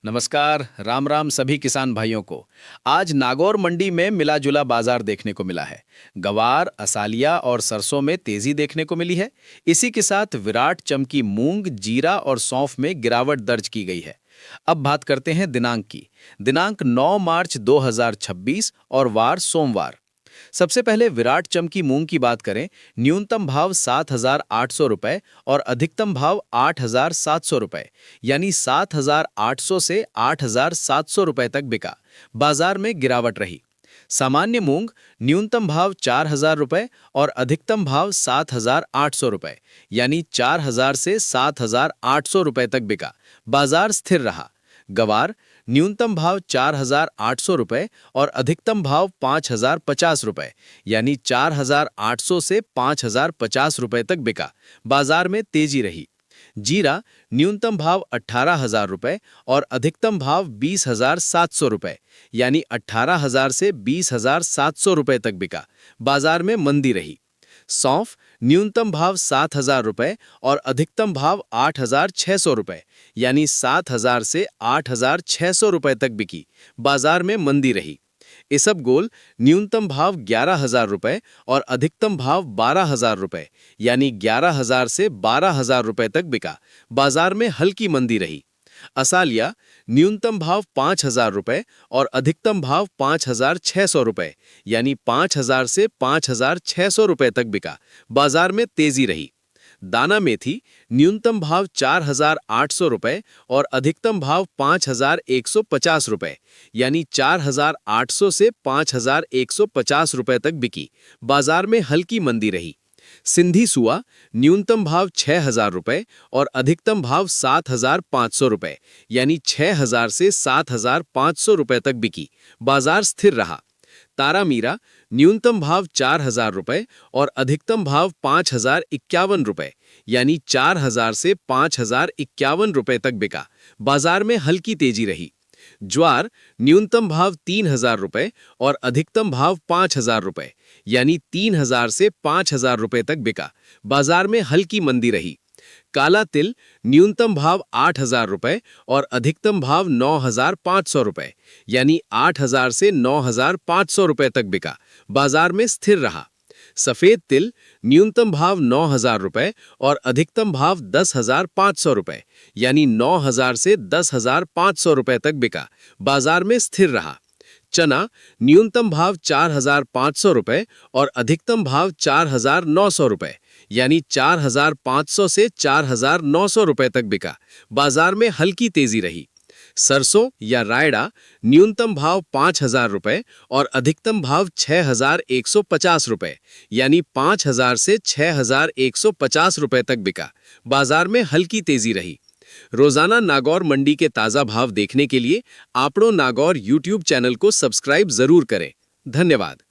नमस्कार, राम राम सभी किसान भाइयों को। आज नागौर मंडी में मिला जुला बाजार देखने को मिला है। गवार, असालिया और सरसों में तेजी देखने को मिली है। इसी के साथ विराट चमकी मूंग, जीरा और सौंफ में गिरावट दर्ज की गई है। अब बात करते हैं दिनांक की। दिनांक 9 मार्च 2026 और वार सोमवार। सबसे पहले विराट चमकी मूंग की बात करें। न्यूनतम भाव 7,800 रुपए और अधिकतम भाव 8,700 रुपए, यानी 7,800 से 8,700 रुपए तक बिका। बाजार में गिरावट रही। सामान्य मूंग न्यूनतम भाव 4,000 रुपए और अधिकतम भाव 7,800 रुपए, यानी 4,000 से 7,800 रुपए तक बिका। बाजार स्थिर रहा। गवार न्यूनतम भाव 4,800 रुपए और अधिकतम भाव 5,050 रुपए, यानी 4,800 से 5,050 रुपए तक बिका। बाजार में तेजी रही। जीरा न्यूनतम भाव 18,000 रुपए और अधिकतम भाव 20,700 रुपए, यानी 18,000 से 20,700 रुपए तक बिका। बाजार में मंदी रही। सौंफ न्यूनतम भाव 7,000 रुपए और अधिकतम भाव 8,600 रुपए, यानी 7,000 से 8,600 रुपए तक बिकी। बाजार में मंदी रही। इसबगोल न्यूनतम भाव 11,000 रुपए और अधिकतम भाव 12,000 रुपए, यानी 11,000 से 12,000 रुपए तक बिका। बाजार में हल्की मंदी रही। असालिया न्यूनतम भाव 5,000 रुपए और अधिकतम भाव 5,600 रुपए, यानी 5,000 से 5,600 रुपए तक बिका। बाजार में तेजी रही। दाना मेथी न्यूनतम भाव 4,800 रुपए और अधिकतम भाव 5,150 रुपए, यानी 4,800 से 5,150 रुपए तक बिकी। बाजार में हल्की मंदी रही। सिंधी सुआ न्यूनतम भाव 6,000 रुपए और अधिकतम भाव 7,500 रुपए, यानी 6,000 से 7,500 रुपए तक बिकी। बाजार स्थिर रहा। तारा मीरा न्यूनतम भाव 4,000 रुपए और अधिकतम भाव 5,051 रुपए, यानी 4,000 से 5,051 रुपए तक बिका। बाजार में हल्की तेजी रही। ज्वार न्यूनतम भाव 3,000 रुपए और अधिकतम भाव 5,000 रुपए, यानी 3,000 से 5,000 रुपए तक बिका। बाजार में हल्की मंदी रही। काला तिल न्यूनतम भाव 8,000 रुपए और अधिकतम भाव 9,500 रुपए, यानी 8,000 से 9,500 रुपए तक बिका। बाजार में स्थिर रहा। सफेद तिल न्यूनतम भाव 9,000 रुपए और अधिकतम भाव 10,500 रुपए, यानी 9,000 से 10,500 रुपए तक बिका। बाजार में स्थिर रहा। चना न्यूनतम भाव 4,500 रुपए और अधिकतम भाव 4,900 रुपए, यानी 4,500 से 4,900 रुपए तक बिका। बाजार में हल्की तेजी रही। सरसों या रायड़ा न्यूनतम भाव 5,000 रुपए और अधिकतम भाव 6,150 रुपए, यानी 5,000 से 6,150 रुपए तक बिका। बाजार में हल्की तेजी रही। रोजाना नागौर मंडी के ताजा भाव देखने के लिए आपड़ो नागौर यूट्यूब चैनल को सब्सक्राइब जरूर करें। धन्यवाद।